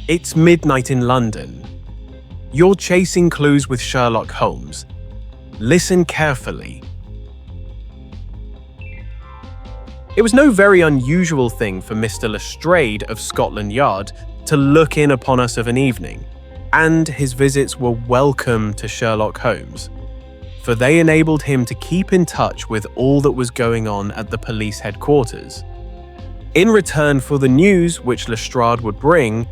It's midnight in London. You're chasing clues with Sherlock Holmes. Listen carefully. It was no very unusual thing for Mr. Lestrade of Scotland Yard to look in upon us of an evening, and his visits were welcome to Sherlock Holmes, for they enabled him to keep in touch with all that was going on at the police headquarters. In return for the news which Lestrade would bring,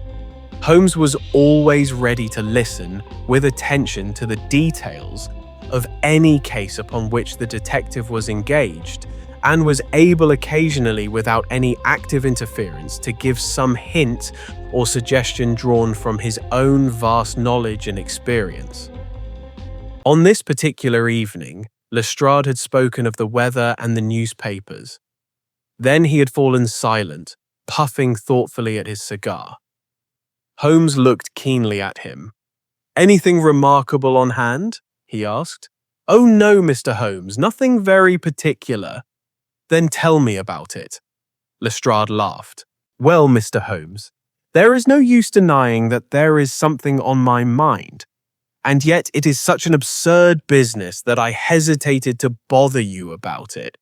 Holmes was always ready to listen with attention to the details of any case upon which the detective was engaged, and was able occasionally, without any active interference, to give some hint or suggestion drawn from his own vast knowledge and experience. On this particular evening, Lestrade had spoken of the weather and the newspapers. Then he had fallen silent, puffing thoughtfully at his cigar. Holmes looked keenly at him. "Anything remarkable on hand?" he asked. "Oh no, Mr. Holmes, nothing very particular." "Then tell me about it." Lestrade laughed. "Well, Mr. Holmes, there is no use denying that there is something on my mind, and yet it is such an absurd business that I hesitated to bother you about it.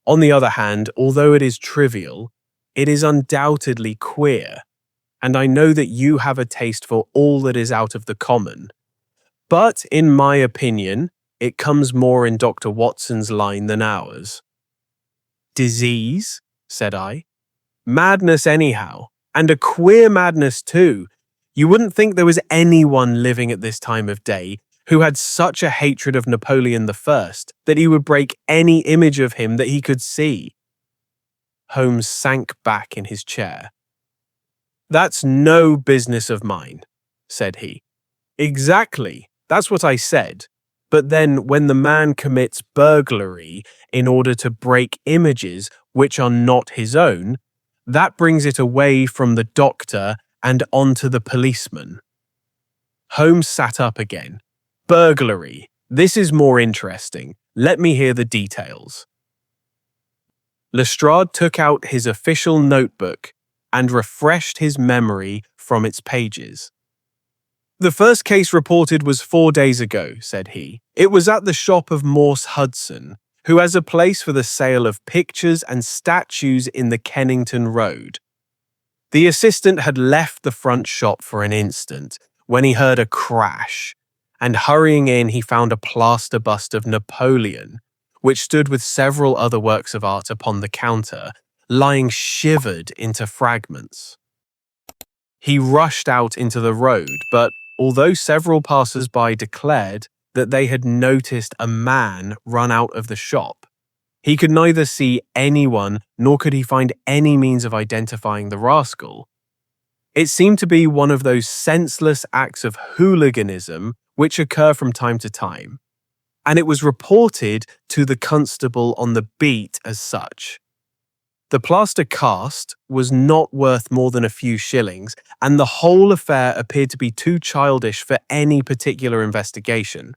On the other hand, although it is trivial, it is undoubtedly queer, and I know that you have a taste for all that is out of the common. But, in my opinion, it comes more in Dr. Watson's line than ours." "Disease?" said I. "Madness anyhow, and a queer madness too. You wouldn't think there was anyone living at this time of day who had such a hatred of Napoleon I that he would break any image of him that he could see." Holmes sank back in his chair. "That's no business of mine," said he. "Exactly, that's what I said. But then when the man commits burglary in order to break images which are not his own, that brings it away from the doctor and onto the policeman." Holmes sat up again. "Burglary. This is more interesting. Let me hear the details." Lestrade took out his official notebook and refreshed his memory from its pages. "The first case reported was 4 days ago," said he. "It was at the shop of Morse Hudson, who has a place for the sale of pictures and statues in the Kennington Road. The assistant had left the front shop for an instant when he heard a crash, and hurrying in he found a plaster bust of Napoleon, which stood with several other works of art upon the counter, lying shivered into fragments. He rushed out into the road, but although several passers-by declared that they had noticed a man run out of the shop, he could neither see anyone nor could he find any means of identifying the rascal. It seemed to be one of those senseless acts of hooliganism which occur from time to time, and it was reported to the constable on the beat as such. The plaster cast was not worth more than a few shillings, and the whole affair appeared to be too childish for any particular investigation.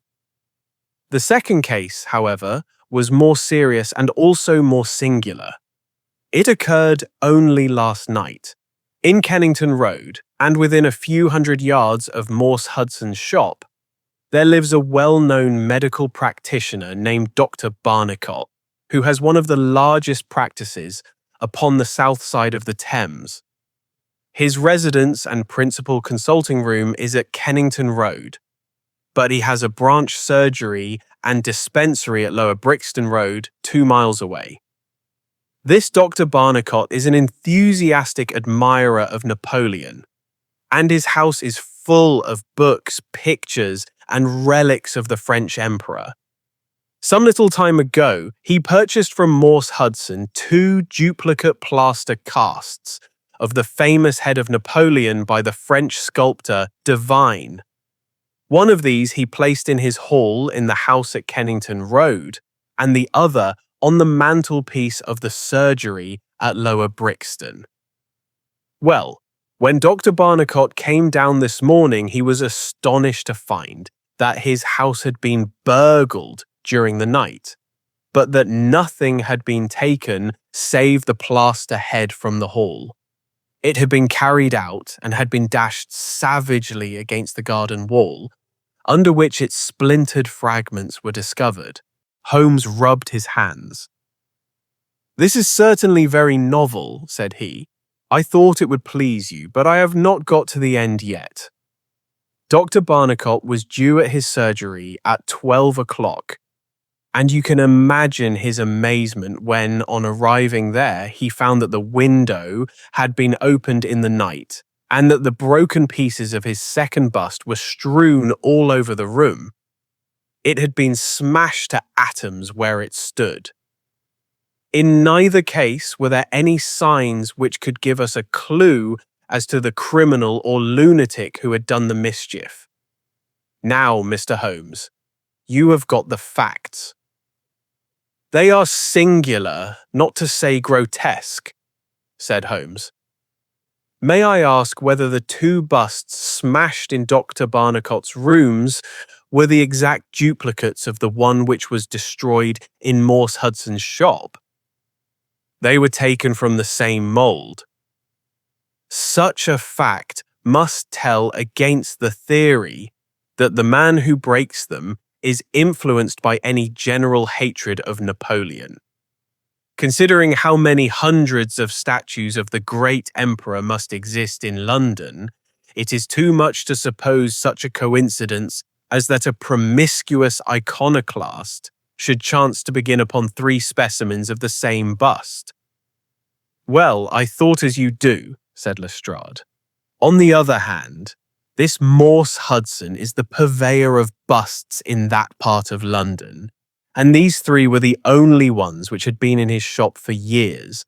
The second case, however, was more serious and also more singular. It occurred only last night. In Kennington Road, and within a few hundred yards of Morse Hudson's shop, there lives a well-known medical practitioner named Dr. Barnicot, who has one of the largest practices upon the south side of the Thames. His residence and principal consulting room is at Kennington Road, but he has a branch surgery and dispensary at Lower Brixton Road, 2 miles away. This Dr. Barnicot is an enthusiastic admirer of Napoleon, and his house is full of books, pictures, and relics of the French emperor. Some little time ago, he purchased from Morse Hudson 2 duplicate plaster casts of the famous head of Napoleon by the French sculptor Devine. One of these he placed in his hall in the house at Kennington Road, and the other on the mantelpiece of the surgery at Lower Brixton. Well, when Dr. Barnicot came down this morning, he was astonished to find that his house had been burgled during the night, but that nothing had been taken save the plaster head from the hall. It had been carried out and had been dashed savagely against the garden wall, under which its splintered fragments were discovered. Holmes rubbed his hands. "This is certainly very novel," said he. "I thought it would please you, but I have not got to the end yet." Dr. Barnicot was due at his surgery at 12 o'clock, and you can imagine his amazement when, on arriving there, he found that the window had been opened in the night and that the broken pieces of his second bust were strewn all over the room. It had been smashed to atoms where it stood. In neither case were there any signs which could give us a clue as to the criminal or lunatic who had done the mischief. Now, Mr. Holmes, you have got the facts. They are singular, not to say grotesque, said Holmes. May I ask whether the two busts smashed in Dr. Barnicot's rooms were the exact duplicates of the one which was destroyed in Morse Hudson's shop? They were taken from the same mould. Such a fact must tell against the theory that the man who breaks them is influenced by any general hatred of Napoleon. Considering how many hundreds of statues of the great emperor must exist in London, it is too much to suppose such a coincidence as that a promiscuous iconoclast should chance to begin upon 3 specimens of the same bust. Well, I thought as you do, said Lestrade. On the other hand, this Morse Hudson is the purveyor of busts in that part of London, and these 3 were the only ones which had been in his shop for years.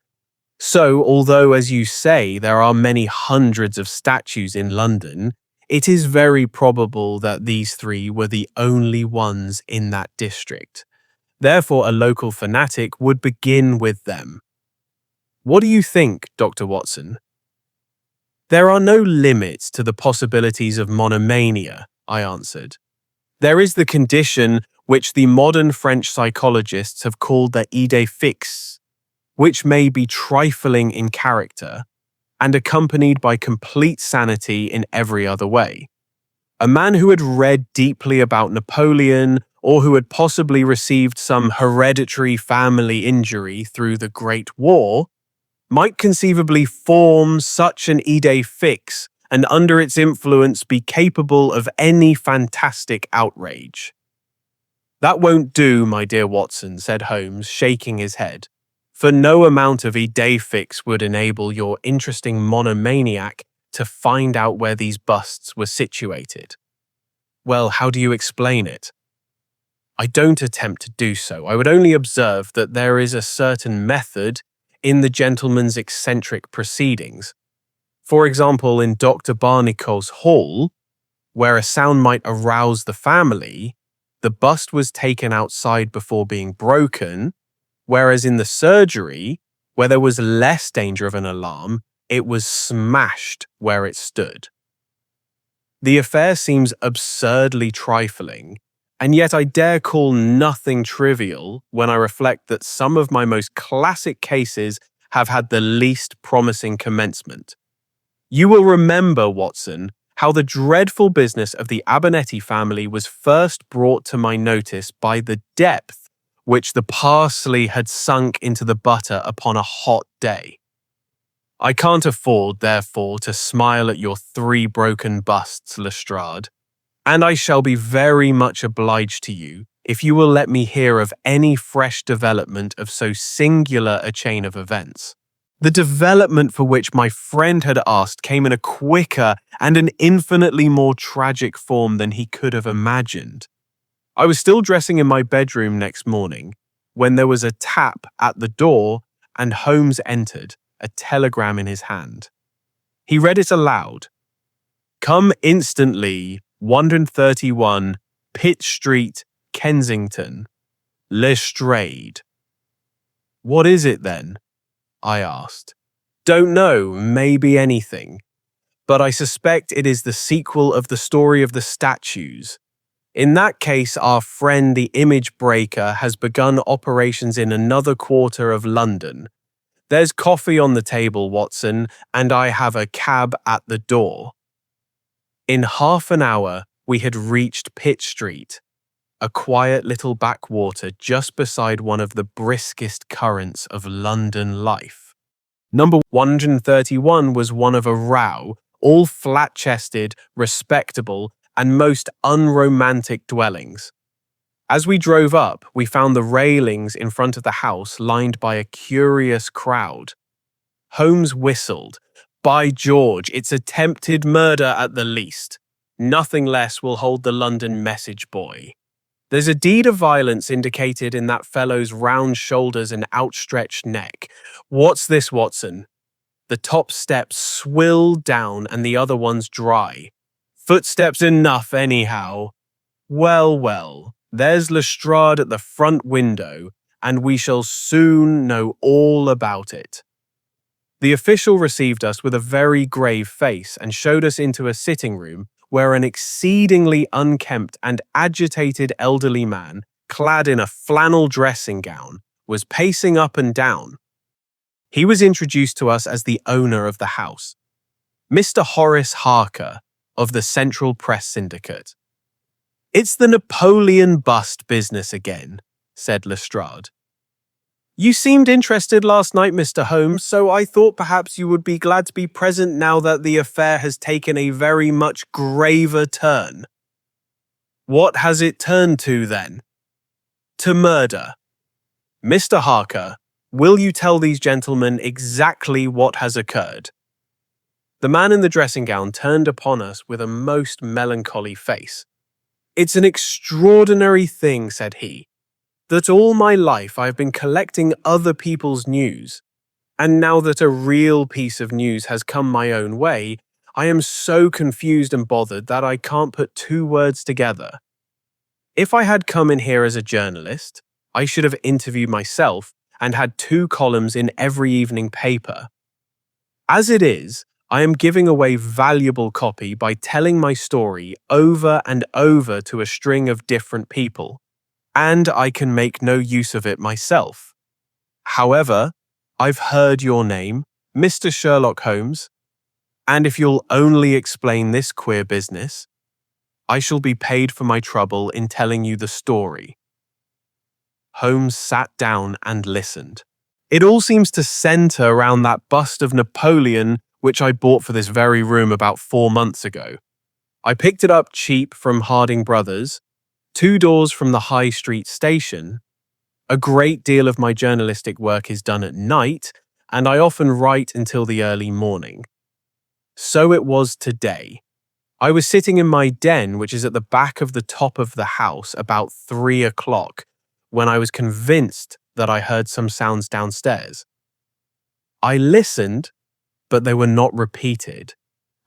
So, although, as you say, there are many hundreds of statues in London, it is very probable that these 3 were the only ones in that district. Therefore, a local fanatic would begin with them. What do you think, Dr. Watson? There are no limits to the possibilities of monomania, I answered. There is the condition which the modern French psychologists have called the idée fixe, which may be trifling in character and accompanied by complete sanity in every other way. A man who had read deeply about Napoleon or who had possibly received some hereditary family injury through the Great War might conceivably form such an idée fixe and under its influence be capable of any fantastic outrage. That won't do, my dear Watson, said Holmes, shaking his head, for no amount of idée fixe would enable your interesting monomaniac to find out where these busts were situated. Well, how do you explain it? I don't attempt to do so. I would only observe that there is a certain method in the gentleman's eccentric proceedings. For example, in Dr. Barnicot's hall, where a sound might arouse the family, the bust was taken outside before being broken, whereas in the surgery, where there was less danger of an alarm, it was smashed where it stood. The affair seems absurdly trifling, and yet I dare call nothing trivial when I reflect that some of my most classic cases have had the least promising commencement. You will remember, Watson, how the dreadful business of the Abernethy family was first brought to my notice by the depth which the parsley had sunk into the butter upon a hot day. I can't afford, therefore, to smile at your 3 broken busts, Lestrade, and I shall be very much obliged to you if you will let me hear of any fresh development of so singular a chain of events. The development for which my friend had asked came in a quicker and an infinitely more tragic form than he could have imagined. I was still dressing in my bedroom next morning when there was a tap at the door and Holmes entered, a telegram in his hand. He read it aloud. Come instantly, 131, Pitt Street, Kensington, Lestrade. What is it then? I asked. Don't know, maybe anything. But I suspect it is the sequel of the story of the statues. In that case, our friend the image breaker has begun operations in another quarter of London. There's coffee on the table, Watson, and I have a cab at the door. In half an hour, we had reached Pitt Street, a quiet little backwater just beside one of the briskest currents of London life. Number 131 was one of a row, all flat-chested, respectable, and most unromantic dwellings. As we drove up, we found the railings in front of the house lined by a curious crowd. Holmes whistled. By George, it's attempted murder at the least. Nothing less will hold the London message boy. There's a deed of violence indicated in that fellow's round shoulders and outstretched neck. What's this, Watson? The top steps swill down and the other one's dry. Footsteps enough, anyhow. Well, there's Lestrade at the front window, and we shall soon know all about it. The official received us with a very grave face and showed us into a sitting room where an exceedingly unkempt and agitated elderly man, clad in a flannel dressing gown, was pacing up and down. He was introduced to us as the owner of the house, Mr. Horace Harker, of the Central Press Syndicate. "It's the Napoleon bust business again," said Lestrade. "You seemed interested last night, Mr. Holmes, so I thought perhaps you would be glad to be present now that the affair has taken a very much graver turn." "What has it turned to, then?" "To murder. Mr. Harker, will you tell these gentlemen exactly what has occurred?" The man in the dressing gown turned upon us with a most melancholy face. "It's an extraordinary thing," said he, "that all my life I have been collecting other people's news, and now that a real piece of news has come my own way, I am so confused and bothered that I can't put two words together. If I had come in here as a journalist, I should have interviewed myself and had 2 columns in every evening paper. As it is, I am giving away valuable copy by telling my story over and over to a string of different people, and I can make no use of it myself. However, I've heard your name, Mr. Sherlock Holmes, and if you'll only explain this queer business, I shall be paid for my trouble in telling you the story." Holmes sat down and listened. "It all seems to centre around that bust of Napoleon which I bought for this very room about 4 months ago. I picked it up cheap from Harding Brothers, 2 doors from the High Street station. A great deal of my journalistic work is done at night, and I often write until the early morning. So it was today. I was sitting in my den, which is at the back of the top of the house, about 3 o'clock, when I was convinced that I heard some sounds downstairs. I listened, but they were not repeated,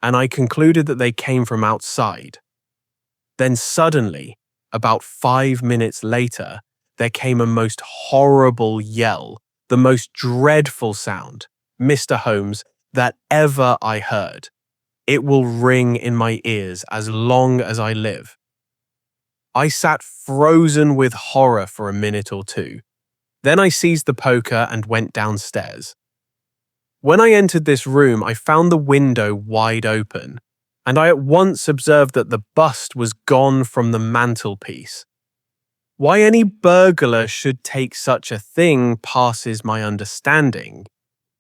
and I concluded that they came from outside. Then suddenly, about 5 minutes later, there came a most horrible yell, the most dreadful sound, Mr. Holmes, that ever I heard. It will ring in my ears as long as I live. I sat frozen with horror for a minute or two. Then I seized the poker and went downstairs. When I entered this room, I found the window wide open, and I at once observed that the bust was gone from the mantelpiece. Why any burglar should take such a thing passes my understanding,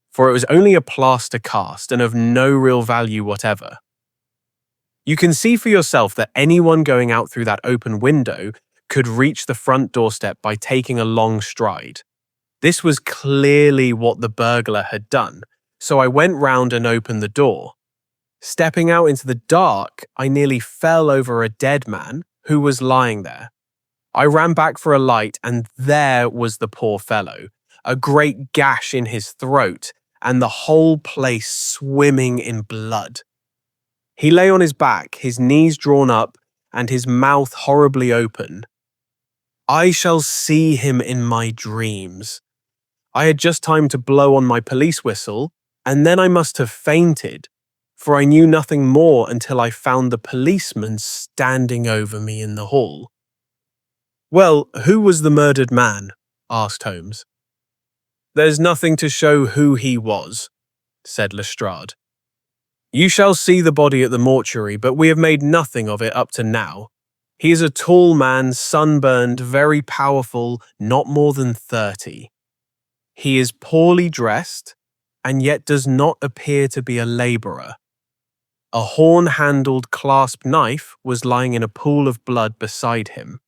for it was only a plaster cast and of no real value whatever. You can see for yourself that anyone going out through that open window could reach the front doorstep by taking a long stride. This was clearly what the burglar had done, so I went round and opened the door. Stepping out into the dark, I nearly fell over a dead man who was lying there. I ran back for a light, and there was the poor fellow, a great gash in his throat, and the whole place swimming in blood. He lay on his back, his knees drawn up, and his mouth horribly open. I shall see him in my dreams. I had just time to blow on my police whistle, and then I must have fainted, for I knew nothing more until I found the policeman standing over me in the hall. "Well, who was the murdered man?" asked Holmes. There's nothing to show who he was, said Lestrade. You shall see the body at the mortuary, but we have made nothing of it up to now. He is a tall man, sunburned, very powerful, not more than 30. He is poorly dressed, and yet does not appear to be a labourer. A horn-handled clasp knife was lying in a pool of blood beside him.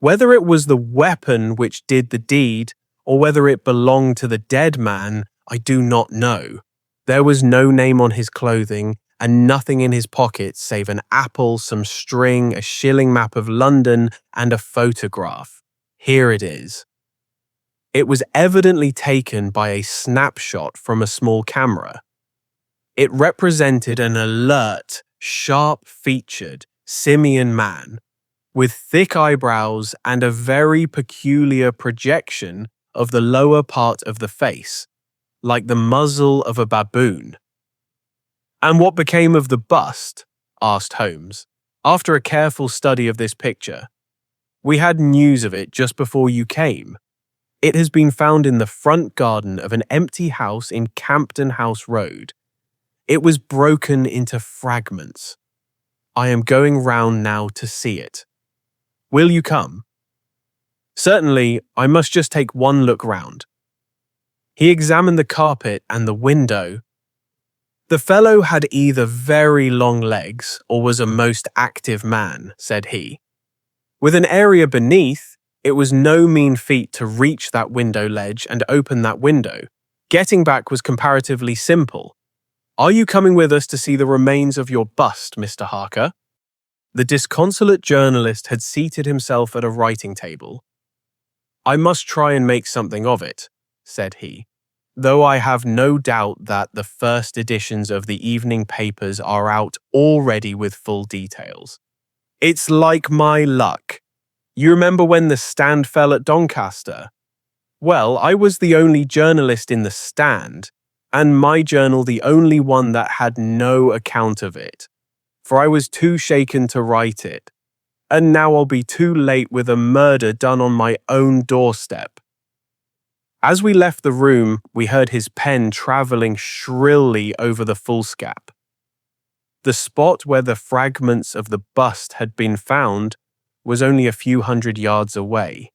Whether it was the weapon which did the deed, or whether it belonged to the dead man, I do not know. There was no name on his clothing, and nothing in his pockets save an apple, some string, a shilling map of London, and a photograph. Here it is. It was evidently taken by a snapshot from a small camera. It represented an alert, sharp-featured, simian man, with thick eyebrows and a very peculiar projection of the lower part of the face, like the muzzle of a baboon. And what became of the bust? Asked Holmes, after a careful study of this picture. We had news of it just before you came. It has been found in the front garden of an empty house in Campden House Road. It was broken into fragments. I am going round now to see it. Will you come? Certainly, I must just take one look round. He examined the carpet and the window. The fellow had either very long legs or was a most active man, said he. With an area beneath, it was no mean feat to reach that window ledge and open that window. Getting back was comparatively simple. Are you coming with us to see the remains of your bust, Mr. Harker? The disconsolate journalist had seated himself at a writing table. I must try and make something of it, said he, though I have no doubt that the first editions of the evening papers are out already with full details. It's like my luck. You remember when the Stand fell at Doncaster? Well, I was the only journalist in the Stand, and my journal the only one that had no account of it, for I was too shaken to write it. And now I'll be too late with a murder done on my own doorstep. As we left the room, we heard his pen travelling shrilly over the foolscap. The spot where the fragments of the bust had been found was only a few hundred yards away.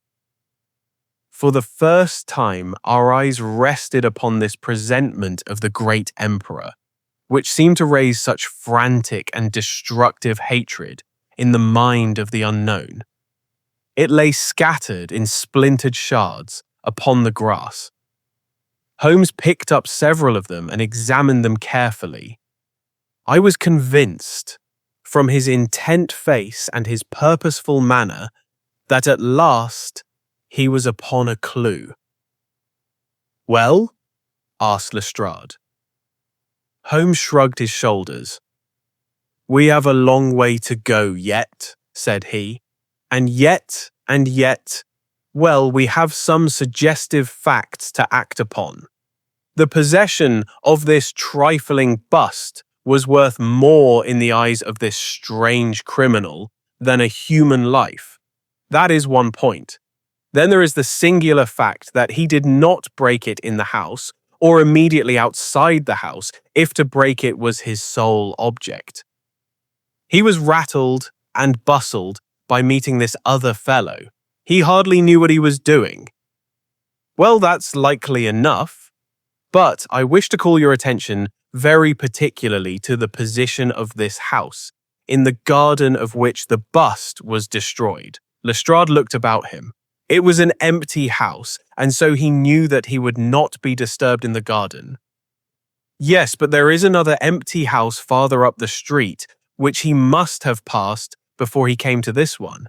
For the first time, our eyes rested upon this presentment of the great emperor, which seemed to raise such frantic and destructive hatred in the mind of the unknown. It lay scattered in splintered shards upon the grass. Holmes picked up several of them and examined them carefully. I was convinced, from his intent face and his purposeful manner, that at last he was upon a clue. Well? Asked Lestrade. Holmes shrugged his shoulders. We have a long way to go yet, said he, and yet, well, we have some suggestive facts to act upon. The possession of this trifling bust was worth more in the eyes of this strange criminal than a human life. That is one point. Then there is the singular fact that he did not break it in the house or immediately outside the house if to break it was his sole object. He was rattled and bustled by meeting this other fellow. He hardly knew what he was doing. Well, that's likely enough, but I wish to call your attention very particularly to the position of this house, in the garden of which the bust was destroyed. Lestrade looked about him. It was an empty house, and so he knew that he would not be disturbed in the garden. Yes, but there is another empty house farther up the street, which he must have passed before he came to this one.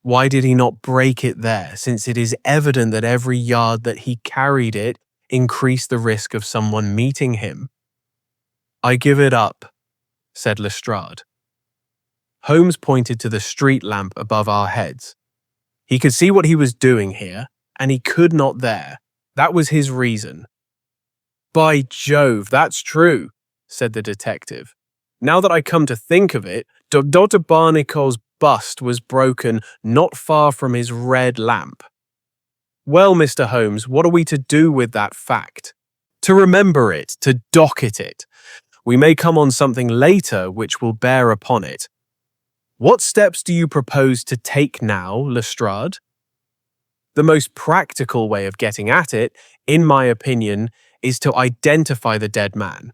Why did he not break it there, since it is evident that every yard that he carried it increased the risk of someone meeting him? I give it up, said Lestrade. Holmes pointed to the street lamp above our heads. He could see what he was doing here, and he could not there. That was his reason. By Jove, that's true, said the detective. Now that I come to think of it, Dr. Barnicot's bust was broken not far from his red lamp. Well, Mr. Holmes, what are we to do with that fact? To remember it, to docket it. We may come on something later which will bear upon it. What steps do you propose to take now, Lestrade? The most practical way of getting at it, in my opinion, is to identify the dead man.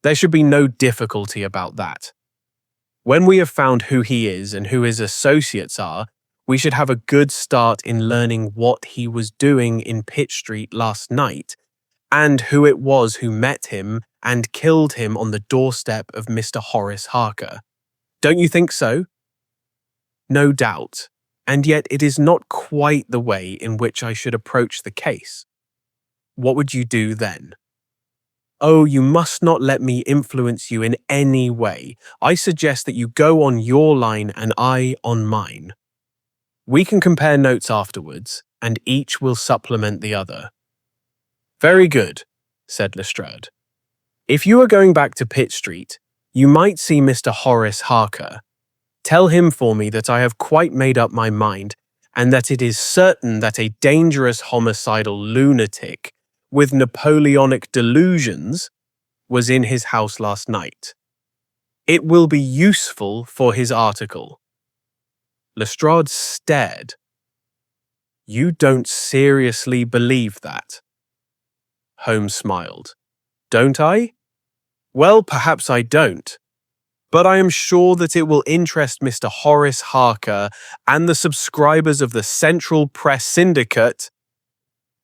There should be no difficulty about that. When we have found who he is and who his associates are, we should have a good start in learning what he was doing in Pitt Street last night, and who it was who met him and killed him on the doorstep of Mr. Horace Harker. Don't you think so? No doubt, and yet it is not quite the way in which I should approach the case. What would you do then? Oh, you must not let me influence you in any way. I suggest that you go on your line and I on mine. We can compare notes afterwards, and each will supplement the other. Very good, said Lestrade. If you are going back to Pitt Street, you might see Mr. Horace Harker. Tell him for me that I have quite made up my mind, and that it is certain that a dangerous homicidal lunatic with Napoleonic delusions was in his house last night. It will be useful for his article. Lestrade stared. You don't seriously believe that? Holmes smiled. Don't I? Well, perhaps I don't. But I am sure that it will interest Mr. Horace Harker and the subscribers of the Central Press Syndicate.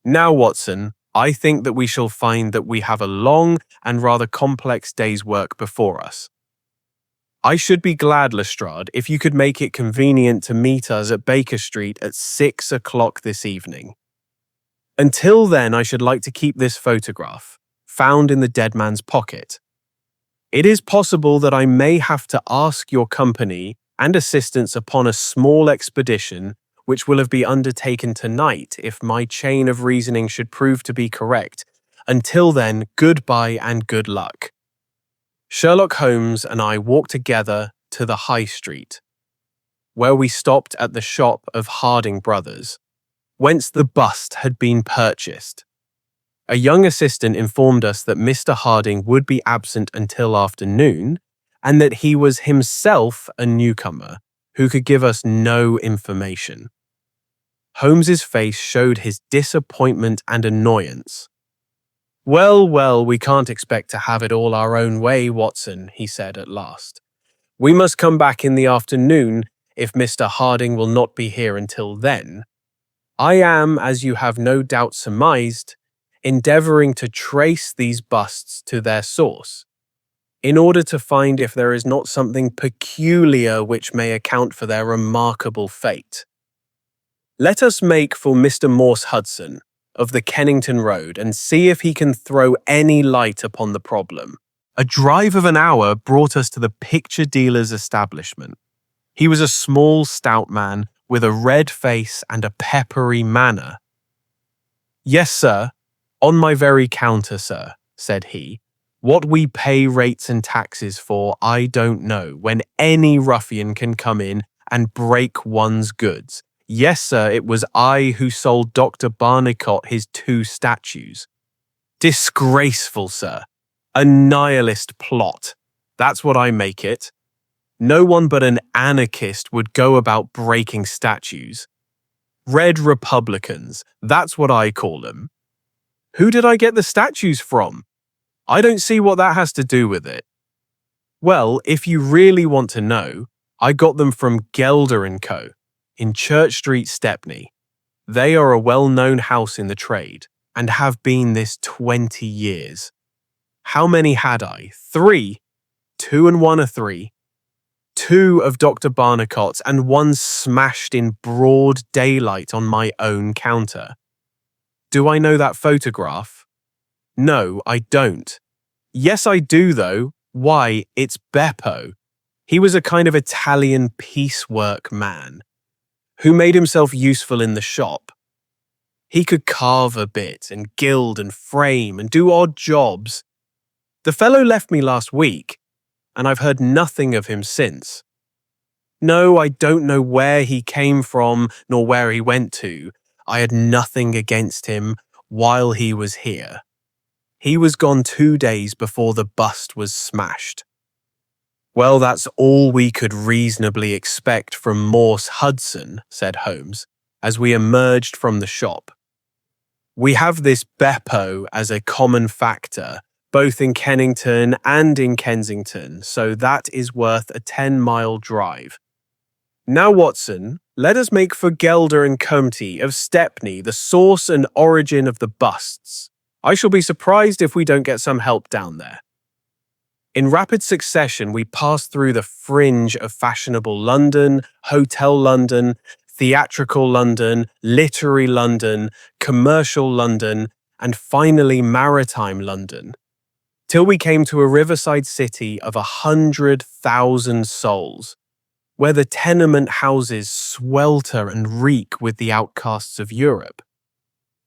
Now, Watson, I think that we shall find that we have a long and rather complex day's work before us. I should be glad, Lestrade, if you could make it convenient to meet us at Baker Street at 6 o'clock this evening. Until then, I should like to keep this photograph, found in the dead man's pocket. It is possible that I may have to ask your company and assistance upon a small expedition which will have been undertaken tonight if my chain of reasoning should prove to be correct. Until then, goodbye and good luck. Sherlock Holmes and I walked together to the High Street, where we stopped at the shop of Harding Brothers, whence the bust had been purchased. A young assistant informed us that Mr. Harding would be absent until afternoon, and that he was himself a newcomer who could give us no information. Holmes's face showed his disappointment and annoyance. Well, we can't expect to have it all our own way, Watson, he said at last. We must come back in the afternoon if Mr. Harding will not be here until then. I am, as you have no doubt surmised, endeavouring to trace these busts to their source, in order to find if there is not something peculiar which may account for their remarkable fate. Let us make for Mr. Morse Hudson, of the Kennington Road, and see if he can throw any light upon the problem. A drive of an hour brought us to the picture dealer's establishment. He was a small, stout man, with a red face and a peppery manner. Yes, sir. On my very counter, sir, said he. What we pay rates and taxes for, I don't know, when any ruffian can come in and break one's goods. Yes, sir, it was I who sold Dr. Barnicot his 2 statues. Disgraceful, sir. A nihilist plot. That's what I make it. No one but an anarchist would go about breaking statues. Red Republicans, that's what I call them. Who did I get the statues from? I don't see what that has to do with it. Well, if you really want to know, I got them from Gelder & Co. in Church Street, Stepney. They are a well-known house in the trade, and have been this 20 years. How many had I? 3. 2 and 1 are 3. 2 of Dr. Barnicot's and 1 smashed in broad daylight on my own counter. Do I know that photograph? No, I don't. Yes, I do, though. Why, it's Beppo. He was a kind of Italian piecework man who made himself useful in the shop. He could carve a bit and gild and frame and do odd jobs. The fellow left me last week, and I've heard nothing of him since. No, I don't know where he came from nor where he went to. I had nothing against him while he was here. He was gone 2 days before the bust was smashed. Well, that's all we could reasonably expect from Morse Hudson, said Holmes, as we emerged from the shop. We have this Beppo as a common factor, both in Kennington and in Kensington, so that is worth a 10-mile drive. Now, Watson, let us make for Gelder and Comte of Stepney the source and origin of the busts. I shall be surprised if we don't get some help down there. In rapid succession, we passed through the fringe of fashionable London, hotel London, theatrical London, literary London, commercial London, and finally maritime London, till we came to a riverside city of 100,000 souls, where the tenement houses swelter and reek with the outcasts of Europe.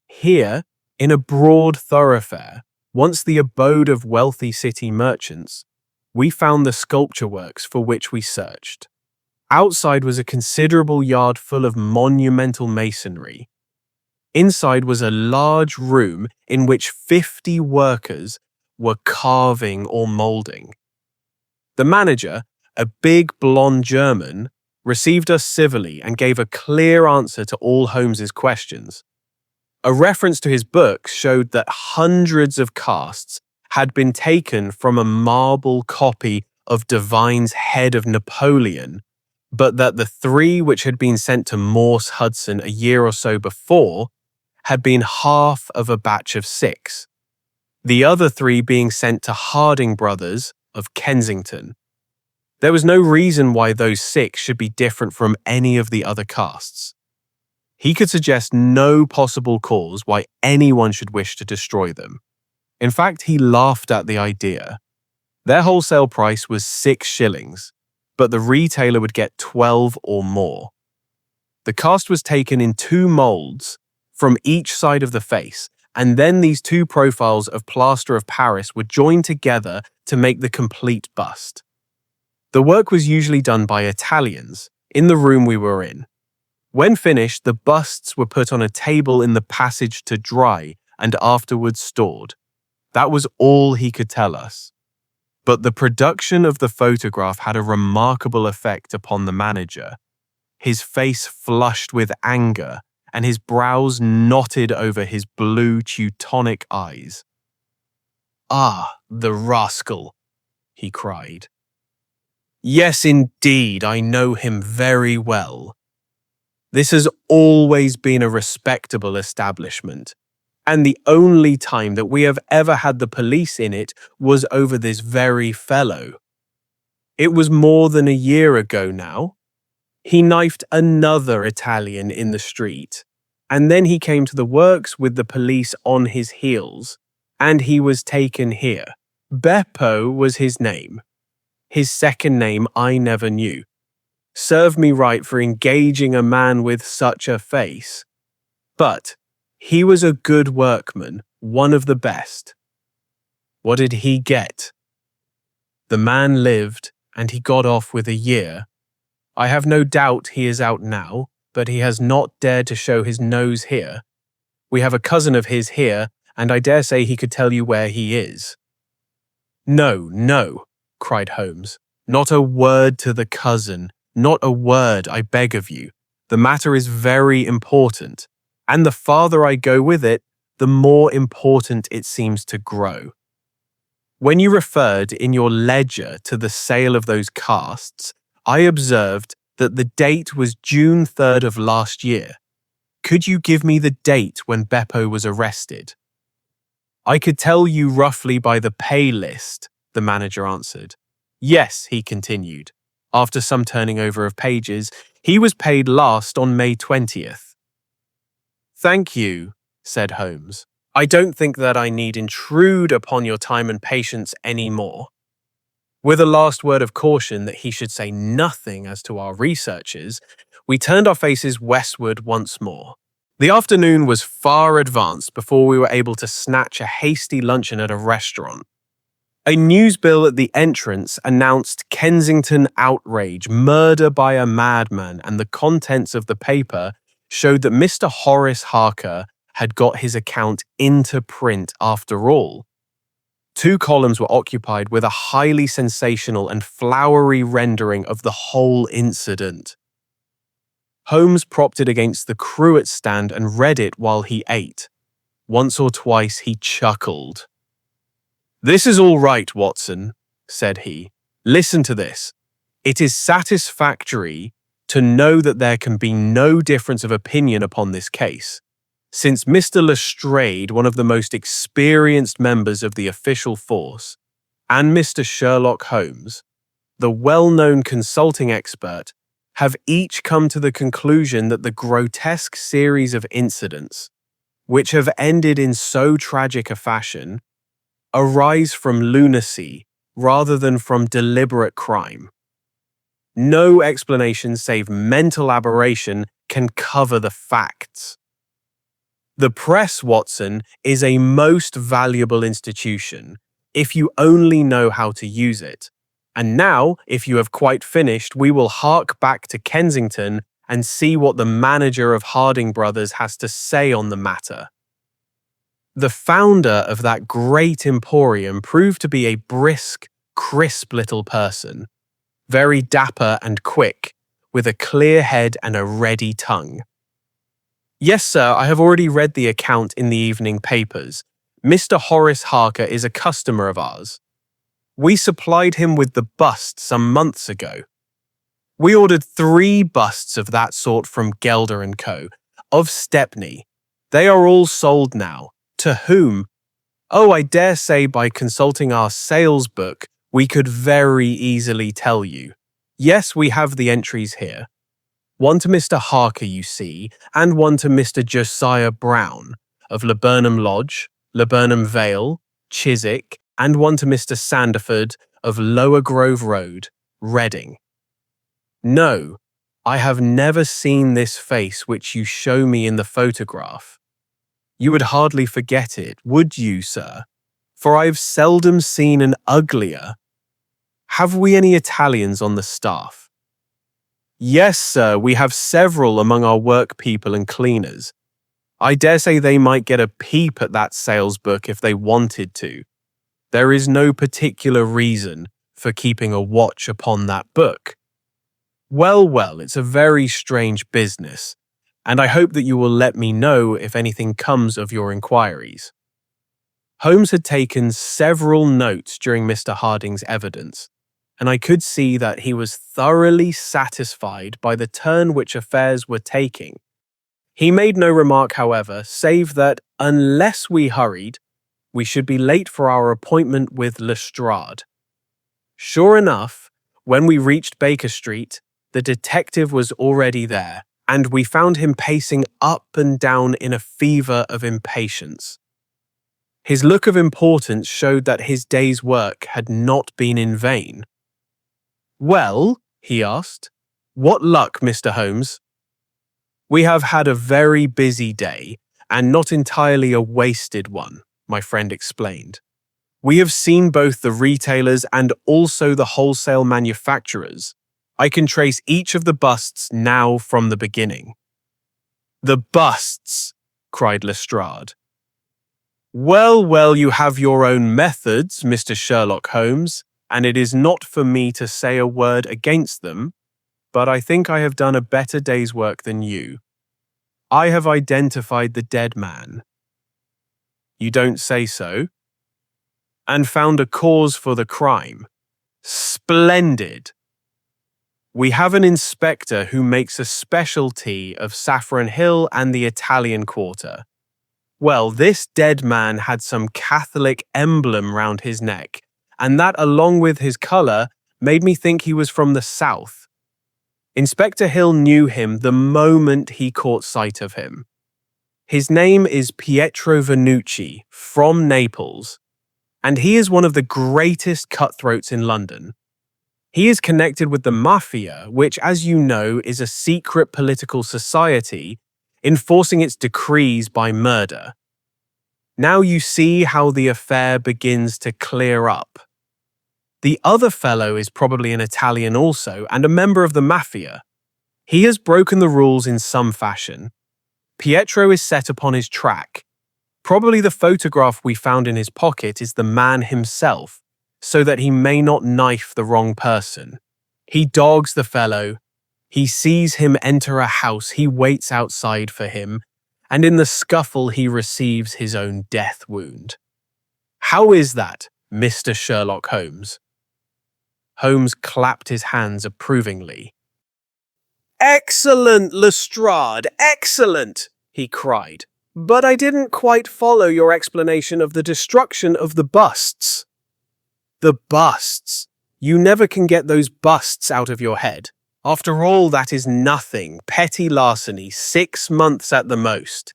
Here, in a broad thoroughfare, once the abode of wealthy city merchants, we found the sculpture works for which we searched. Outside was a considerable yard full of monumental masonry. Inside was a large room in which 50 workers were carving or moulding. The manager, a big blonde German, received us civilly and gave a clear answer to all Holmes's questions. A reference to his books showed that hundreds of casts had been taken from a marble copy of Devine's Head of Napoleon, but that the 3 which had been sent to Morse Hudson a year or so before had been half of a batch of 6, the other 3 being sent to Harding Brothers of Kensington. There was no reason why those 6 should be different from any of the other casts. He could suggest no possible cause why anyone should wish to destroy them. In fact, he laughed at the idea. Their wholesale price was 6 shillings, but the retailer would get 12 or more. The cast was taken in 2 moulds from each side of the face, and then these 2 profiles of plaster of Paris were joined together to make the complete bust. The work was usually done by Italians, in the room we were in. When finished, the busts were put on a table in the passage to dry and afterwards stored. That was all he could tell us. But the production of the photograph had a remarkable effect upon the manager. His face flushed with anger, and his brows knotted over his blue Teutonic eyes. "Ah, the rascal!" he cried. "Yes, indeed, I know him very well. This has always been a respectable establishment, and the only time that we have ever had the police in it was over this very fellow. It was more than a year ago now. He knifed another Italian in the street, and then he came to the works with the police on his heels, and he was taken here. Beppo was his name. His second name I never knew. Serve me right for engaging a man with such a face. But he was a good workman, one of the best. What did he get? The man lived, and he got off with a year. I have no doubt he is out now, but he has not dared to show his nose here. We have a cousin of his here, and I dare say he could tell you where he is." "No, no," cried Holmes. "Not a word to the cousin. Not a word, I beg of you. The matter is very important, and the farther I go with it, the more important it seems to grow. When you referred in your ledger to the sale of those casts, I observed that the date was June 3rd of last year. Could you give me the date when Beppo was arrested?" "I could tell you roughly by the pay list," the manager answered. "Yes," he continued. After some turning over of pages, he was paid last on May 20th. "Thank you," said Holmes. "I don't think that I need intrude upon your time and patience any more." With a last word of caution that he should say nothing as to our researches, we turned our faces westward once more. The afternoon was far advanced before we were able to snatch a hasty luncheon at a restaurant. A newsbill at the entrance announced Kensington outrage, murder by a madman, and the contents of the paper showed that Mr. Horace Harker had got his account into print after all. 2 columns were occupied with a highly sensational and flowery rendering of the whole incident. Holmes propped it against the cruet stand and read it while he ate. Once or twice he chuckled. "This is all right, Watson," said he. "Listen to this. It is satisfactory to know that there can be no difference of opinion upon this case, since Mr. Lestrade, one of the most experienced members of the official force, and Mr. Sherlock Holmes, the well-known consulting expert, have each come to the conclusion that the grotesque series of incidents, which have ended in so tragic a fashion, arise from lunacy rather than from deliberate crime. No explanation save mental aberration can cover the facts. The press, Watson, is a most valuable institution if you only know how to use it. And now, if you have quite finished, we will hark back to Kensington and see what the manager of Harding Brothers has to say on the matter." The founder of that great emporium proved to be a brisk, crisp little person, very dapper and quick, with a clear head and a ready tongue. "Yes, sir, I have already read the account in the evening papers. Mr. Horace Harker is a customer of ours. We supplied him with the bust some months ago. We ordered 3 busts of that sort from Gelder & Co., of Stepney. They are all sold now. To whom? Oh, I dare say by consulting our sales book, we could very easily tell you. Yes, we have the entries here. 1 to Mr. Harker, you see, and 1 to Mr. Josiah Brown, of Laburnum Lodge, Laburnum Vale, Chiswick, and 1 to Mr. Sandeford, of Lower Grove Road, Reading. No, I have never seen this face which you show me in the photograph. You would hardly forget it, would you, sir? For I have seldom seen an uglier. Have we any Italians on the staff?" "Yes, sir, we have several among our workpeople and cleaners. I dare say they might get a peep at that sales book if they wanted to. There is no particular reason for keeping a watch upon that book. Well, it's a very strange business, and I hope that you will let me know if anything comes of your inquiries." Holmes had taken several notes during Mr. Harding's evidence, and I could see that he was thoroughly satisfied by the turn which affairs were taking. He made no remark, however, save that, unless we hurried, we should be late for our appointment with Lestrade. Sure enough, when we reached Baker Street, the detective was already there, and we found him pacing up and down in a fever of impatience. His look of importance showed that his day's work had not been in vain. "Well," he asked, "what luck, Mr. Holmes?" "We have had a very busy day, and not entirely a wasted one," my friend explained. "We have seen both the retailers and also the wholesale manufacturers. I can trace each of the busts now from the beginning." "The busts!" cried Lestrade. Well, you have your own methods, Mr. Sherlock Holmes, and it is not for me to say a word against them, but I think I have done a better day's work than you. I have identified the dead man." "You don't say so?" "And found a cause for the crime." "Splendid!" "We have an inspector who makes a specialty of Saffron Hill and the Italian Quarter. Well, this dead man had some Catholic emblem round his neck, and that, along with his colour, made me think he was from the south. Inspector Hill knew him the moment he caught sight of him. His name is Pietro Vanucci, from Naples, and he is one of the greatest cutthroats in London. He is connected with the Mafia, which, as you know, is a secret political society enforcing its decrees by murder. Now you see how the affair begins to clear up. The other fellow is probably an Italian also, and a member of the Mafia. He has broken the rules in some fashion, Pietro is set upon his track. Probably the photograph we found in his pocket is the man himself, so that he may not knife the wrong person. He dogs the fellow. He sees him enter a house, he waits outside for him, and in the scuffle he receives his own death wound. How is that, Mr. Sherlock Holmes? Holmes clapped his hands approvingly. "Excellent, Lestrade, excellent!" he cried. "But I didn't quite follow your explanation of the destruction of the busts." "The busts! You never can get those busts out of your head. After all, that is nothing, petty larceny, 6 months at the most.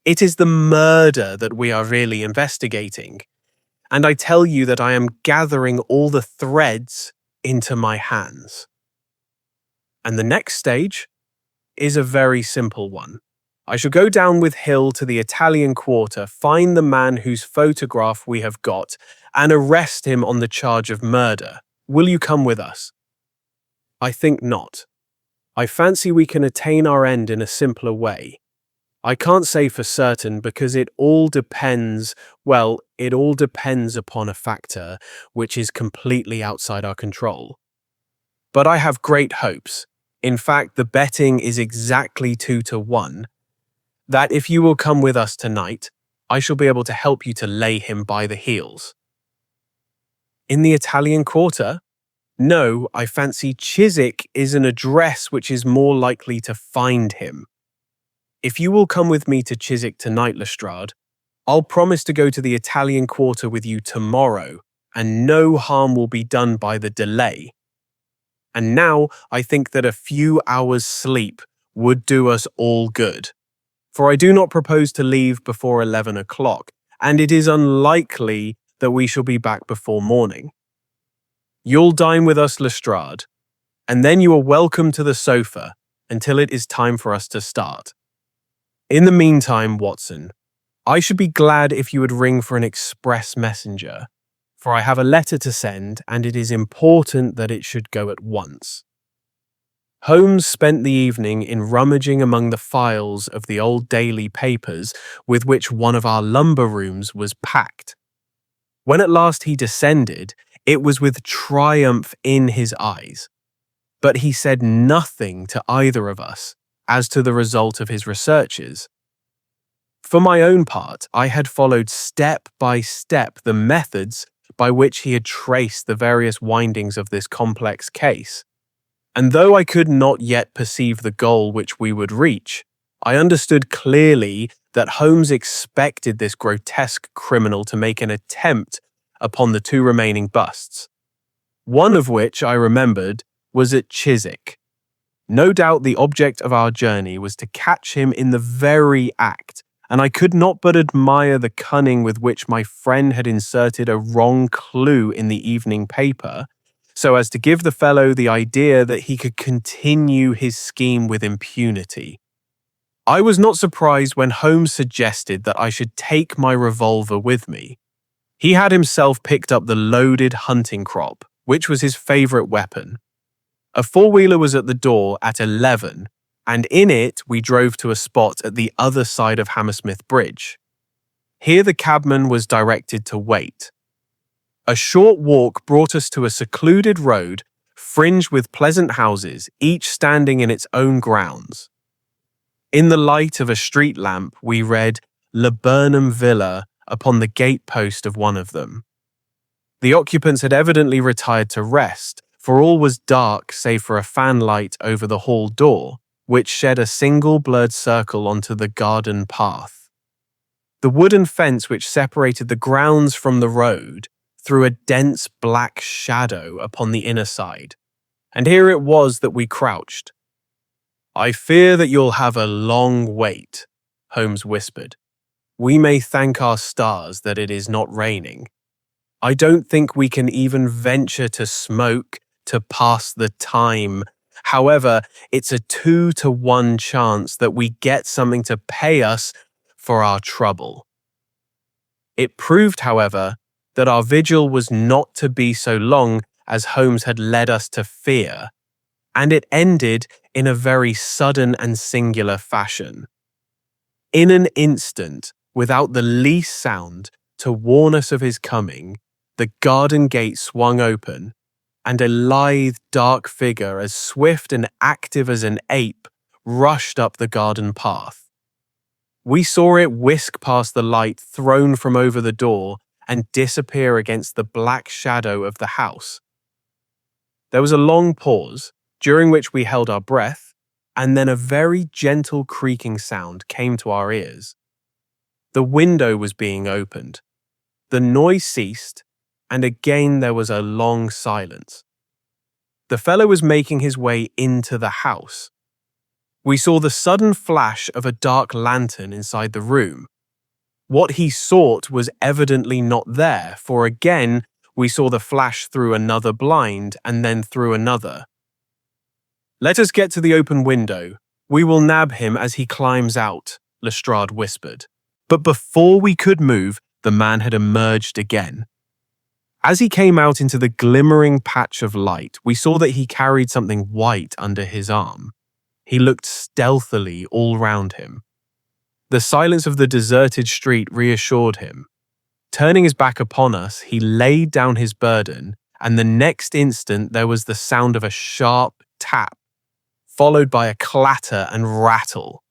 It is the murder that we are really investigating, and I tell you that I am gathering all the threads into my hands." And the next stage is a very simple one. I shall go down with Hill to the Italian quarter, find the man whose photograph we have got, and arrest him on the charge of murder. Will you come with us? I think not. I fancy we can attain our end in a simpler way. I can't say for certain because it all depends upon a factor which is completely outside our control. But I have great hopes. In fact, the betting is exactly 2-1, that if you will come with us tonight, I shall be able to help you to lay him by the heels. In the Italian quarter? No, I fancy Chiswick is an address which is more likely to find him. If you will come with me to Chiswick tonight, Lestrade, I'll promise to go to the Italian quarter with you tomorrow, and no harm will be done by the delay. And now I think that a few hours' sleep would do us all good, for I do not propose to leave before 11 o'clock, and it is unlikely that we shall be back before morning. You'll dine with us, Lestrade, and then you are welcome to the sofa until it is time for us to start. In the meantime, Watson, I should be glad if you would ring for an express messenger, for I have a letter to send, and it is important that it should go at once. Holmes spent the evening in rummaging among the files of the old daily papers with which one of our lumber rooms was packed. When at last he descended, it was with triumph in his eyes. But he said nothing to either of us as to the result of his researches. For my own part, I had followed step by step the methods by which he had traced the various windings of this complex case. And though I could not yet perceive the goal which we would reach, I understood clearly that Holmes expected this grotesque criminal to make an attempt upon the 2 remaining busts, one of which I remembered was at Chiswick. No doubt the object of our journey was to catch him in the very act, and I could not but admire the cunning with which my friend had inserted a wrong clue in the evening paper, so as to give the fellow the idea that he could continue his scheme with impunity. I was not surprised when Holmes suggested that I should take my revolver with me. He had himself picked up the loaded hunting crop, which was his favourite weapon. A 4-wheeler was at the door at 11, and in it we drove to a spot at the other side of Hammersmith Bridge. Here the cabman was directed to wait. A short walk brought us to a secluded road fringed with pleasant houses, each standing in its own grounds. In the light of a street lamp we read Laburnum Villa upon the gate-post of one of them. The occupants had evidently retired to rest, for all was dark save for a fanlight over the hall door, which shed a single blurred circle onto the garden path. The wooden fence which separated the grounds from the road threw a dense black shadow upon the inner side, and here it was that we crouched. "I fear that you'll have a long wait," Holmes whispered. "We may thank our stars that it is not raining. I don't think we can even venture to smoke to pass the time. However, it's a 2-1 chance that we get something to pay us for our trouble." It proved, however, that our vigil was not to be so long as Holmes had led us to fear, and it ended in a very sudden and singular fashion. In an instant, without the least sound to warn us of his coming, the garden gate swung open, and a lithe, dark figure as swift and active as an ape rushed up the garden path. We saw it whisk past the light thrown from over the door and disappear against the black shadow of the house. There was a long pause, during which we held our breath, and then a very gentle creaking sound came to our ears. The window was being opened. The noise ceased, and again there was a long silence. The fellow was making his way into the house. We saw the sudden flash of a dark lantern inside the room. What he sought was evidently not there, for again we saw the flash through another blind and then through another. "Let us get to the open window. We will nab him as he climbs out," Lestrade whispered. But before we could move, the man had emerged again. As he came out into the glimmering patch of light, we saw that he carried something white under his arm. He looked stealthily all round him. The silence of the deserted street reassured him. Turning his back upon us, he laid down his burden, and the next instant there was the sound of a sharp tap, followed by a clatter and rattle.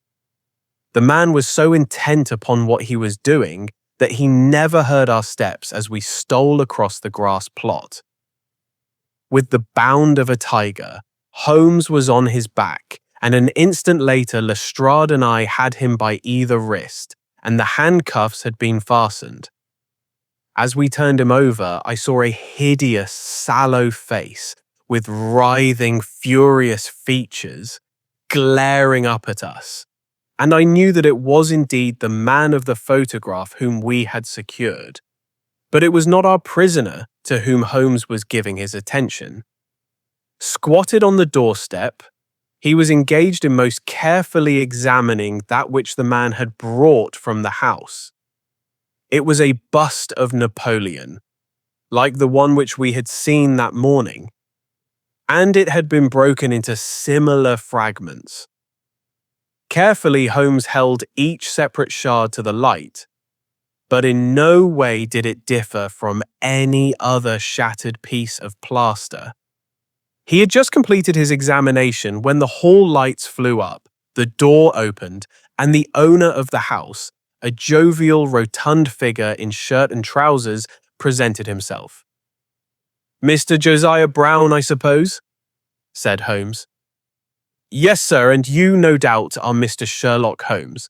The man was so intent upon what he was doing that he never heard our steps as we stole across the grass plot. With the bound of a tiger, Holmes was on his back, and an instant later Lestrade and I had him by either wrist, and the handcuffs had been fastened. As we turned him over, I saw a hideous, sallow face with writhing, furious features glaring up at us, and I knew that it was indeed the man of the photograph whom we had secured. But it was not our prisoner to whom Holmes was giving his attention. Squatted on the doorstep, he was engaged in most carefully examining that which the man had brought from the house. It was a bust of Napoleon, like the one which we had seen that morning, and it had been broken into similar fragments. Carefully, Holmes held each separate shard to the light, but in no way did it differ from any other shattered piece of plaster. He had just completed his examination when the hall lights flew up, the door opened, and the owner of the house, a jovial, rotund figure in shirt and trousers, presented himself. "Mr. Josiah Brown, I suppose?" said Holmes. "Yes, sir, and you, no doubt, are Mr. Sherlock Holmes.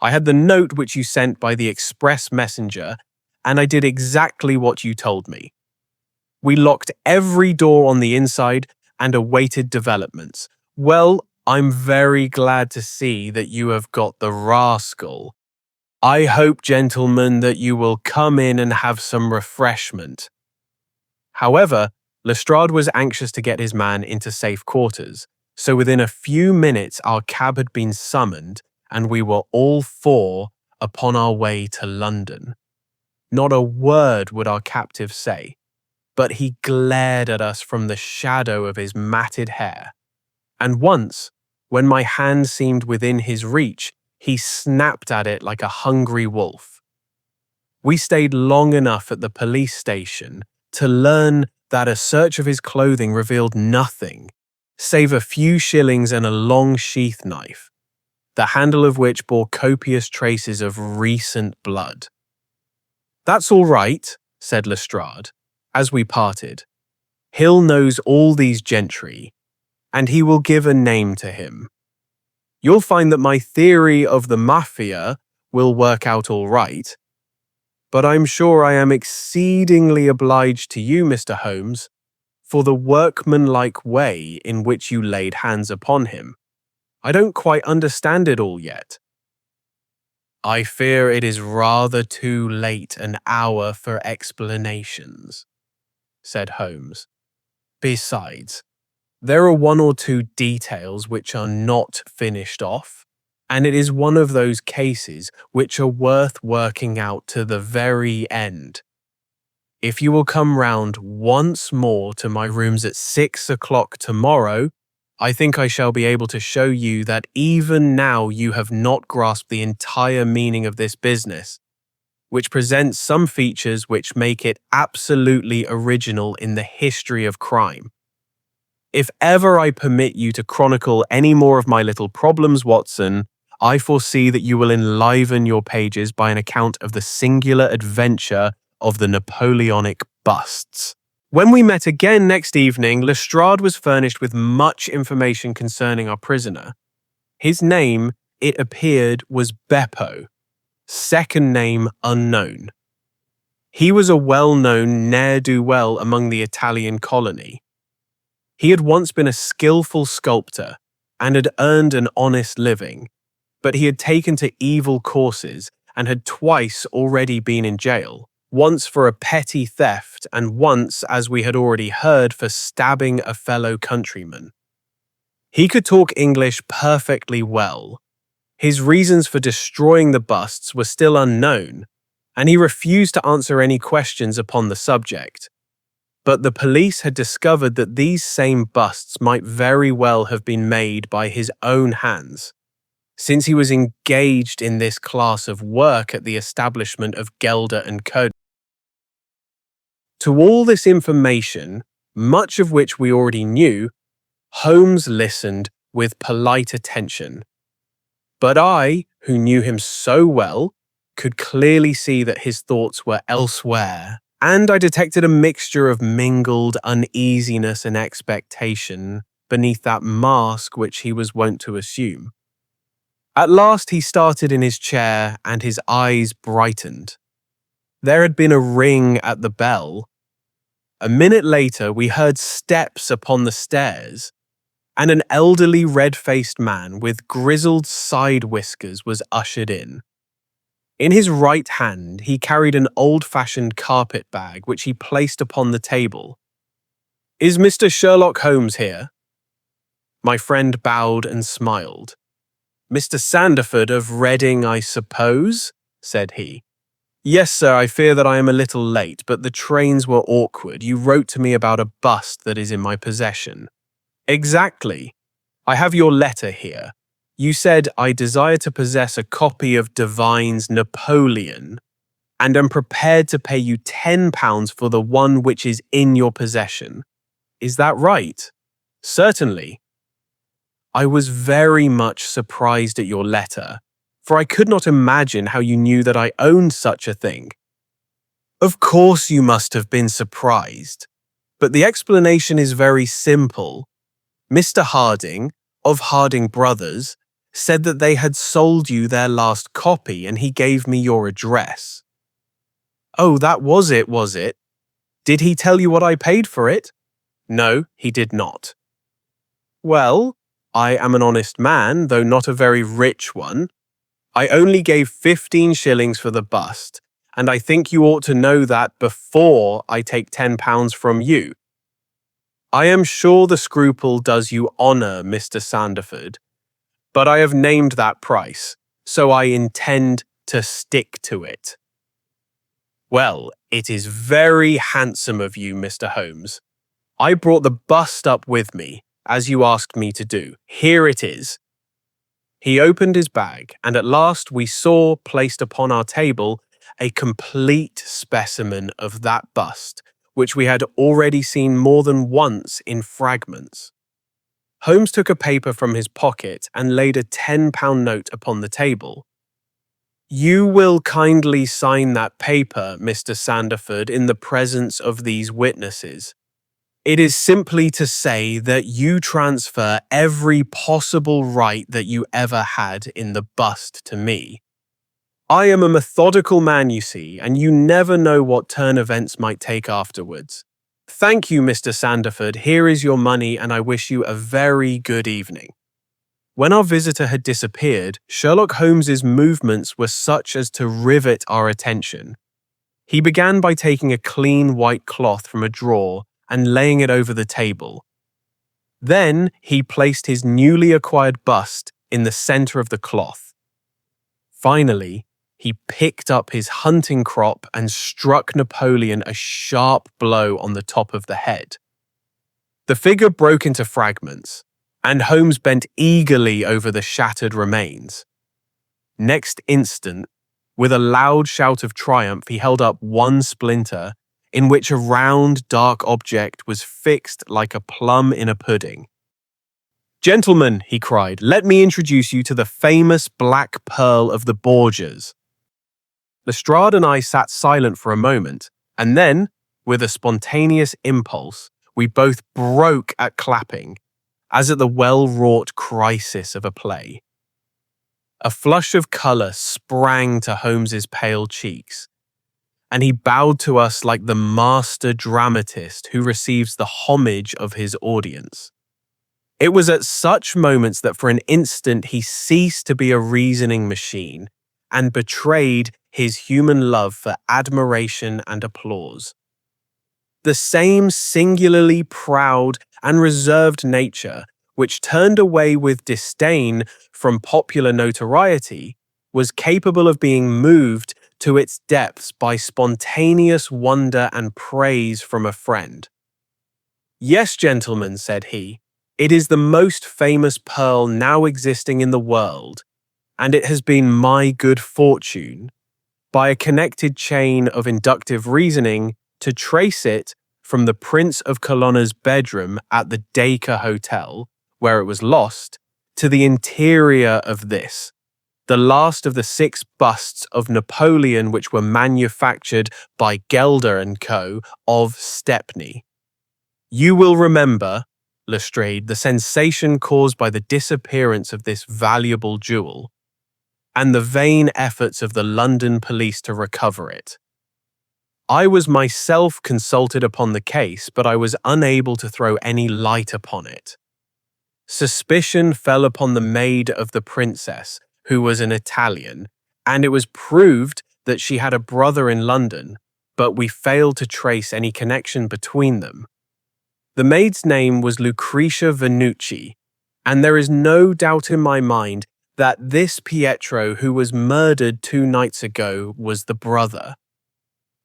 I had the note which you sent by the express messenger, and I did exactly what you told me. We locked every door on the inside and awaited developments. Well, I'm very glad to see that you have got the rascal. I hope, gentlemen, that you will come in and have some refreshment." However, Lestrade was anxious to get his man into safe quarters, so within a few minutes our cab had been summoned and we were all four upon our way to London. Not a word would our captive say, but he glared at us from the shadow of his matted hair, and once, when my hand seemed within his reach, he snapped at it like a hungry wolf. We stayed long enough at the police station to learn that a search of his clothing revealed nothing save a few shillings and a long sheath knife, the handle of which bore copious traces of recent blood. "That's all right," said Lestrade, as we parted. "Hill knows all these gentry, and he will give a name to him. You'll find that my theory of the mafia will work out all right, but I'm sure I am exceedingly obliged to you, Mr. Holmes, for the workmanlike way in which you laid hands upon him. I don't quite understand it all yet." "I fear it is rather too late an hour for explanations," said Holmes. "Besides, there are one or two details which are not finished off, and it is one of those cases which are worth working out to the very end. If you will come round once more to my rooms at 6 o'clock tomorrow, I think I shall be able to show you that even now you have not grasped the entire meaning of this business, which presents some features which make it absolutely original in the history of crime. If ever I permit you to chronicle any more of my little problems, Watson, I foresee that you will enliven your pages by an account of the singular adventure of the Napoleonic busts. When we met again next evening, Lestrade was furnished with much information concerning our prisoner. His name, it appeared, was Beppo, second name unknown. He was a well-known ne'er-do-well among the Italian colony. He had once been a skillful sculptor and had earned an honest living, but he had taken to evil courses and had twice already been in jail, once for a petty theft and once, as we had already heard, for stabbing a fellow countryman. He could talk English perfectly well. His reasons for destroying the busts were still unknown, and he refused to answer any questions upon the subject. But the police had discovered that these same busts might very well have been made by his own hands, since he was engaged in this class of work at the establishment of Gelder & Co. To all this information, much of which we already knew, Holmes listened with polite attention. But I, who knew him so well, could clearly see that his thoughts were elsewhere, and I detected a mixture of mingled uneasiness and expectation beneath that mask which he was wont to assume. At last he started in his chair and his eyes brightened. There had been a ring at the bell. A minute later we heard steps upon the stairs, and an elderly red-faced man with grizzled side whiskers was ushered in. In his right hand he carried an old-fashioned carpet bag which he placed upon the table. "Is Mr. Sherlock Holmes here?" My friend bowed and smiled. "Mr. Sandeford of Reading, I suppose?" said he. "Yes, sir, I fear that I am a little late, but the trains were awkward. You wrote to me about a bust that is in my possession." "Exactly. I have your letter here. You said, I desire to possess a copy of Devine's Napoleon, and am prepared to pay you £10 for the one which is in your possession. Is that right?" "Certainly." I was very much surprised at your letter, for I could not imagine how you knew that I owned such a thing. "Of course you must have been surprised, but the explanation is very simple. Mr. Harding, of Harding Brothers, said that they had sold you their last copy and he gave me your address." "Oh, that was it, was it? Did he tell you what I paid for it?" "No, he did not." "Well, I am an honest man, though not a very rich one. I only gave 15 shillings for the bust, and I think you ought to know that before I take £10 from you." "I am sure the scruple does you honour, Mr. Sandeford, but I have named that price, so I intend to stick to it." "Well, it is very handsome of you, Mr. Holmes. I brought the bust up with me, as you asked me to do. Here it is." He opened his bag, and at last we saw, placed upon our table, a complete specimen of that bust, which we had already seen more than once in fragments. Holmes took a paper from his pocket and laid a £10 note upon the table. "You will kindly sign that paper, Mr. Sandeford, in the presence of these witnesses. It is simply to say that you transfer every possible right that you ever had in the bust to me. I am a methodical man, you see, and you never know what turn events might take afterwards. Thank you, Mr. Sandeford. Here is your money, and I wish you a very good evening." When our visitor had disappeared, Sherlock Holmes's movements were such as to rivet our attention. He began by taking a clean white cloth from a drawer and laying it over the table. Then he placed his newly acquired bust in the centre of the cloth. Finally, he picked up his hunting crop and struck Napoleon a sharp blow on the top of the head. The figure broke into fragments, and Holmes bent eagerly over the shattered remains. Next instant, with a loud shout of triumph, he held up one splinter, in which a round, dark object was fixed like a plum in a pudding. "Gentlemen," he cried, "let me introduce you to the famous Black Pearl of the Borgias." Lestrade and I sat silent for a moment, and then, with a spontaneous impulse, we both broke at clapping, as at the well-wrought crisis of a play. A flush of colour sprang to Holmes's pale cheeks, and he bowed to us like the master dramatist who receives the homage of his audience. It was at such moments that for an instant he ceased to be a reasoning machine and betrayed his human love for admiration and applause. The same singularly proud and reserved nature which turned away with disdain from popular notoriety was capable of being moved to its depths by spontaneous wonder and praise from a friend. "Yes, gentlemen," said he, "it is the most famous pearl now existing in the world, and it has been my good fortune, by a connected chain of inductive reasoning, to trace it from the Prince of Colonna's bedroom at the Dacre Hotel, where it was lost, to the interior of this, the last of the 6 busts of Napoleon which were manufactured by Gelder & Co. of Stepney. You will remember, Lestrade, the sensation caused by the disappearance of this valuable jewel, and the vain efforts of the London police to recover it. I was myself consulted upon the case, but I was unable to throw any light upon it. Suspicion fell upon the maid of the princess, who was an Italian, and it was proved that she had a brother in London, but we failed to trace any connection between them. The maid's name was Lucretia Venucci, and there is no doubt in my mind that this Pietro who was murdered 2 nights ago was the brother.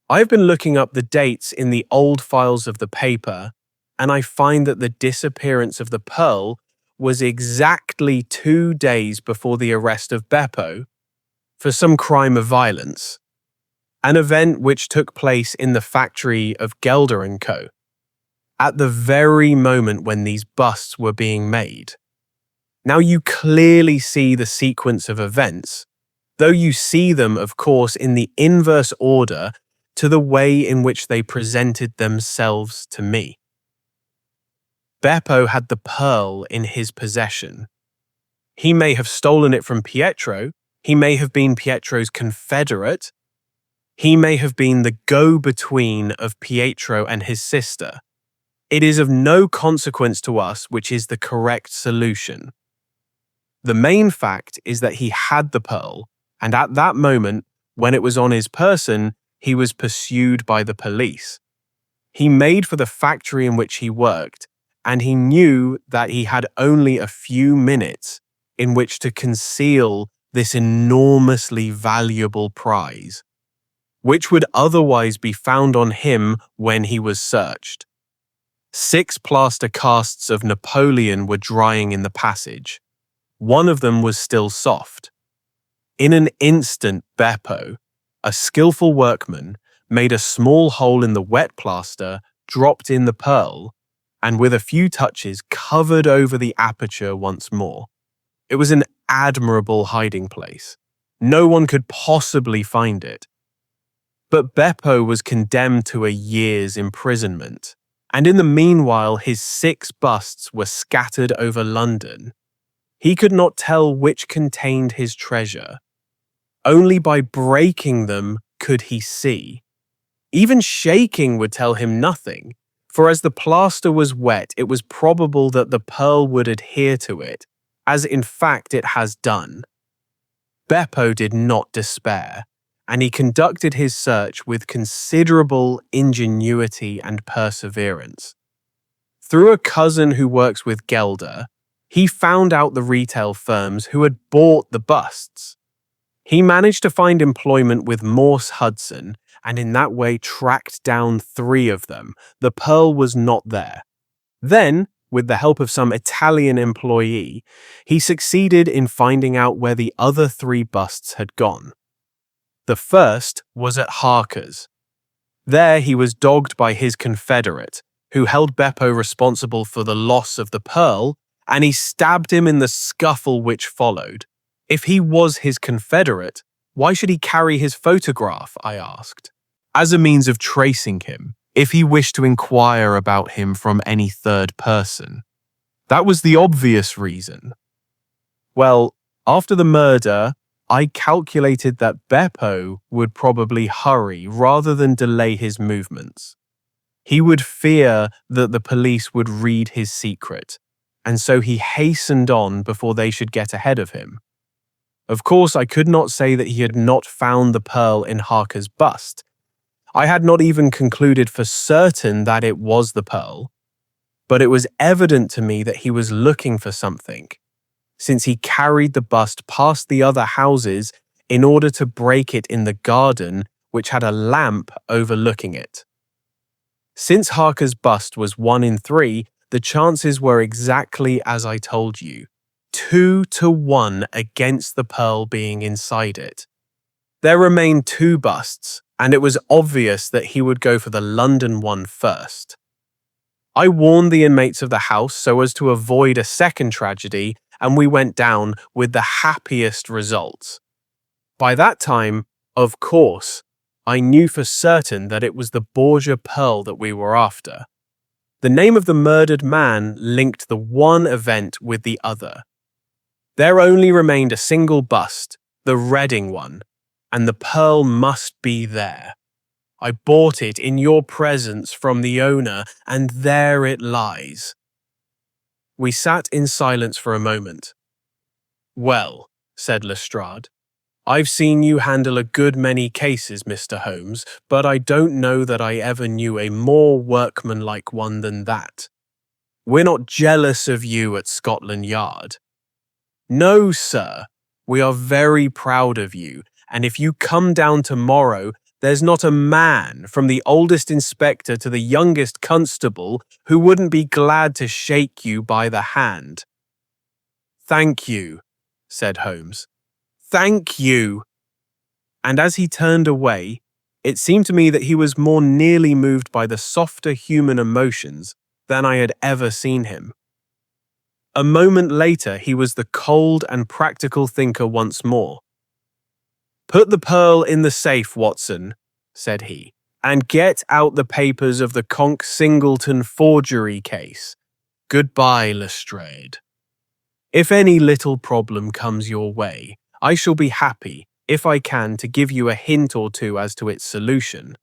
I have been looking up the dates in the old files of the paper, and I find that the disappearance of the pearl was exactly 2 days before the arrest of Beppo for some crime of violence, an event which took place in the factory of Gelder & Co., at the very moment when these busts were being made. Now you clearly see the sequence of events, though you see them, of course, in the inverse order to the way in which they presented themselves to me. Beppo had the pearl in his possession. He may have stolen it from Pietro, he may have been Pietro's confederate, he may have been the go-between of Pietro and his sister. It is of no consequence to us which is the correct solution. The main fact is that he had the pearl, and at that moment, when it was on his person, he was pursued by the police. He made for the factory in which he worked, and he knew that he had only a few minutes in which to conceal this enormously valuable prize, which would otherwise be found on him when he was searched. 6 plaster casts of Napoleon were drying in the passage. One of them was still soft. In an instant, Beppo, a skillful workman, made a small hole in the wet plaster, dropped in the pearl, and with a few touches covered over the aperture once more. It was an admirable hiding place. No one could possibly find it. But Beppo was condemned to a year's imprisonment, and in the meanwhile his 6 busts were scattered over London. He could not tell which contained his treasure. Only by breaking them could he see. Even shaking would tell him nothing, for as the plaster was wet, it was probable that the pearl would adhere to it, as in fact it has done. Beppo did not despair, and he conducted his search with considerable ingenuity and perseverance. Through a cousin who works with Gelder, he found out the retail firms who had bought the busts. He managed to find employment with Morse Hudson, and in that way tracked down 3 of them. The pearl was not there. Then, with the help of some Italian employee, he succeeded in finding out where the other 3 busts had gone. The first was at Harker's. There he was dogged by his confederate, who held Beppo responsible for the loss of the pearl, and he stabbed him in the scuffle which followed. If he was his confederate, why should he carry his photograph, I asked, as a means of tracing him, if he wished to inquire about him from any third person? That was the obvious reason. Well, after the murder, I calculated that Beppo would probably hurry rather than delay his movements. He would fear that the police would read his secret, and so he hastened on before they should get ahead of him. Of course, I could not say that he had not found the pearl in Harker's bust. I had not even concluded for certain that it was the pearl, but it was evident to me that he was looking for something, since he carried the bust past the other houses in order to break it in the garden, which had a lamp overlooking it. Since Harker's bust was 1 in 3, the chances were exactly as I told you, 2 to 1 against the pearl being inside it. There remained 2 busts, and it was obvious that he would go for the London one first. I warned the inmates of the house so as to avoid a second tragedy, and we went down with the happiest results. By that time, of course, I knew for certain that it was the Borgia pearl that we were after. The name of the murdered man linked the one event with the other. There only remained a single bust, the Reading one, and the pearl must be there. I bought it in your presence from the owner, and there it lies. We sat in silence for a moment. Well, said Lestrade, I've seen you handle a good many cases, Mr. Holmes, but I don't know that I ever knew a more workmanlike one than that. We're not jealous of you at Scotland Yard. No, sir, we are very proud of you, and if you come down tomorrow, there's not a man, from the oldest inspector to the youngest constable, who wouldn't be glad to shake you by the hand. Thank you, said Holmes. Thank you. And as he turned away, it seemed to me that he was more nearly moved by the softer human emotions than I had ever seen him. A moment later, he was the cold and practical thinker once more. Put the pearl in the safe, Watson, said he, and get out the papers of the Conk Singleton forgery case. Goodbye, Lestrade. If any little problem comes your way, I shall be happy, if I can, to give you a hint or two as to its solution.